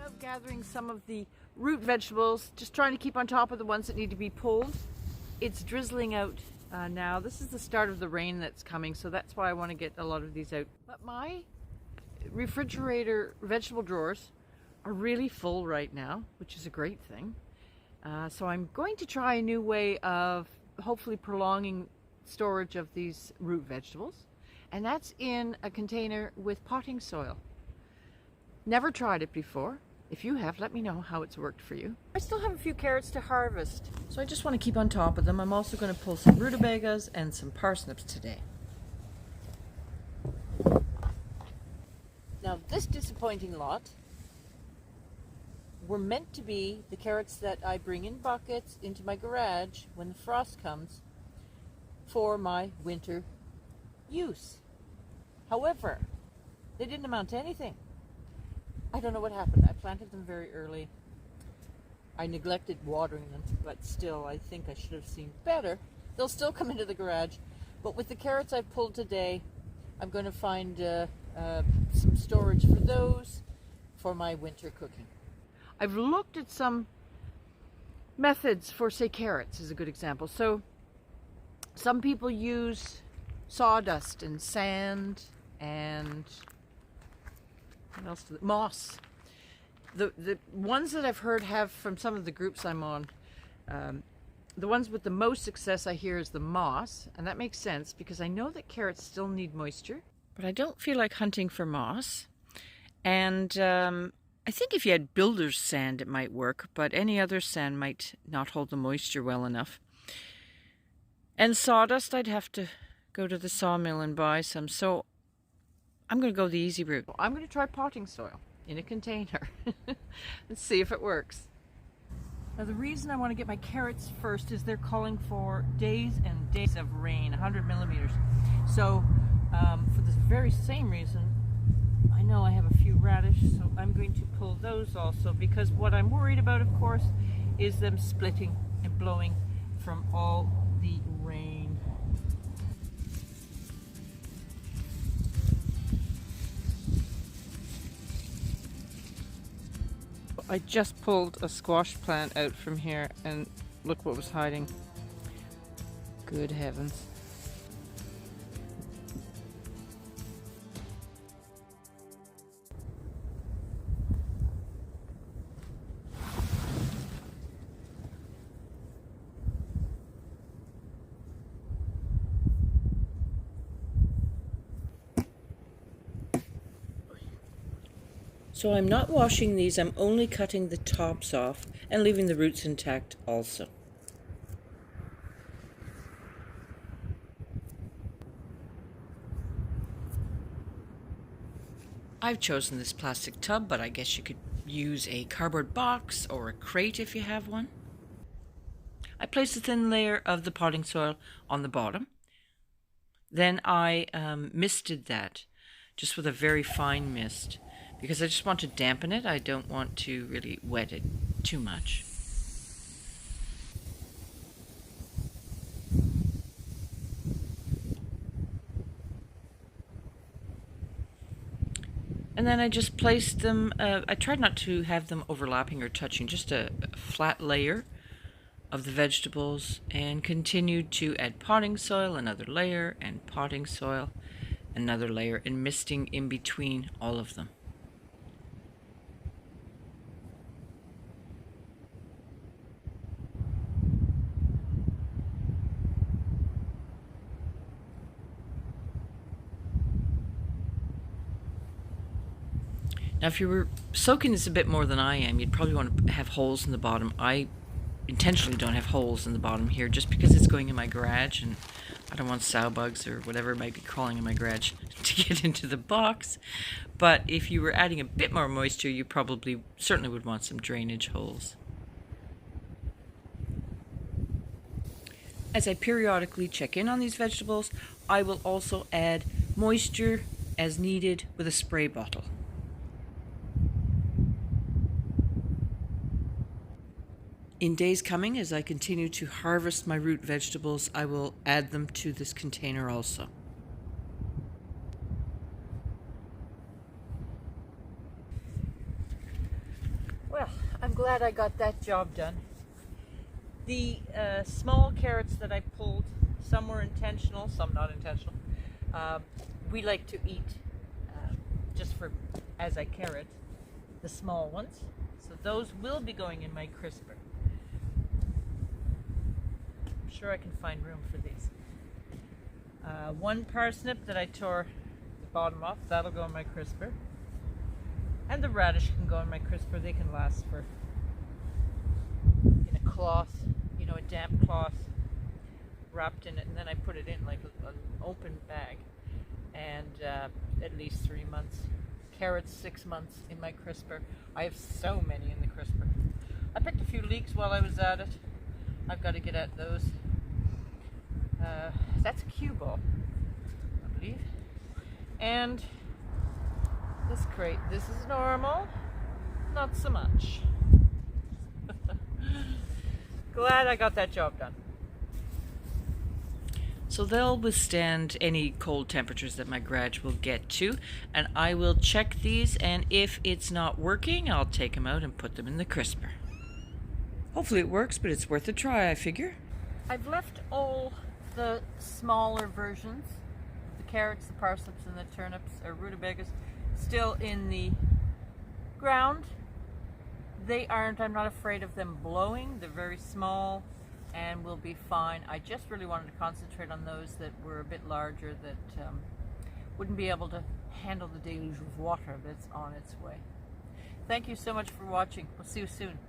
out gathering some of the root vegetables, just trying to keep on top of the ones that need to be pulled. It's drizzling out now. This is the start of the rain that's coming, so that's why I want to get a lot of these out. But my refrigerator vegetable drawers are really full right now, which is a great thing. So I'm going to try a new way of hopefully prolonging storage of these root vegetables, and that's in a container with potting soil. Never tried it before. If you have, let me know how it's worked for you. I still have a few carrots to harvest, so I just want to keep on top of them. I'm also going to pull some rutabagas and some parsnips today. Now this disappointing lot were meant to be the carrots that I bring in buckets into my garage when the frost comes for my winter use. However, they didn't amount to anything. I don't know what happened. I planted them very early. I neglected watering them, but still, I think I should have seen better. They'll still come into the garage, but with the carrots I pulled today, I'm going to find some storage for those for my winter cooking. I've looked at some methods for, say, carrots is a good example. So some people use sawdust and sand and what else? Moss. The ones that I've heard have from some of the groups I'm on, the ones with the most success I hear is the moss, and that makes sense because I know that carrots still need moisture, but I don't feel like hunting for moss. And I think if you had builder's sand it might work, but any other sand might not hold the moisture well enough. And sawdust, I'd have to go to the sawmill and buy some, so I'm going to go the easy route. I'm going to try potting soil in a container. Let's see if it works. Now the reason I want to get my carrots first is they're calling for days and days of rain, 100 millimeters. So for this very same reason, I know I have a few radish, so I'm going to pull those also, because what I'm worried about, of course, is them splitting and blowing from all the rain. I just pulled a squash plant out from here and look what was hiding. Good heavens. So I'm not washing these, I'm only cutting the tops off and leaving the roots intact also. I've chosen this plastic tub, but I guess you could use a cardboard box or a crate if you have one. I place a thin layer of the potting soil on the bottom. Then I misted that just with a very fine mist, because I just want to dampen it. I don't want to really wet it too much. And then I just placed them, I tried not to have them overlapping or touching, just a flat layer of the vegetables, and continued to add potting soil, another layer, and potting soil, another layer, and misting in between all of them. Now, if you were soaking this a bit more than I am, you'd probably want to have holes in the bottom. I intentionally don't have holes in the bottom here just because it's going in my garage and I don't want sow bugs or whatever might be crawling in my garage to get into the box. But if you were adding a bit more moisture, you probably certainly would want some drainage holes. As I periodically check in on these vegetables, I will also add moisture as needed with a spray bottle. In days coming, as I continue to harvest my root vegetables, I will add them to this container also. glad I got that job done. The small carrots that I pulled, some were intentional, some not intentional. We like to eat just for as a carrot, the small ones. So those will be going in my crisper. I'm sure I can find room for these. One parsnip that I tore the bottom off, that'll go in my crisper. And the radish can go in my crisper. They can last for in a cloth, you know, a damp cloth wrapped in it, and then I put it in like an open bag, and at least 3 months. Carrots 6 months in my crisper. I have so many in the crisper. I picked a few leeks while I was at it. I've got to get at those. That's a cue ball, I believe. And this crate, this is normal, not so much. Glad I got that job done. So they'll withstand any cold temperatures that my garage will get to, and I will check these, and if it's not working, I'll take them out and put them in the crisper. Hopefully it works, but it's worth a try, I figure. I've left all the smaller versions, the carrots, the parsnips, and the turnips, or rutabagas, still in the ground. They aren't, I'm not afraid of them blowing. They're very small and will be fine. I just really wanted to concentrate on those that were a bit larger, that wouldn't be able to handle the deluge of water that's on its way. Thank you so much for watching. We'll see you soon.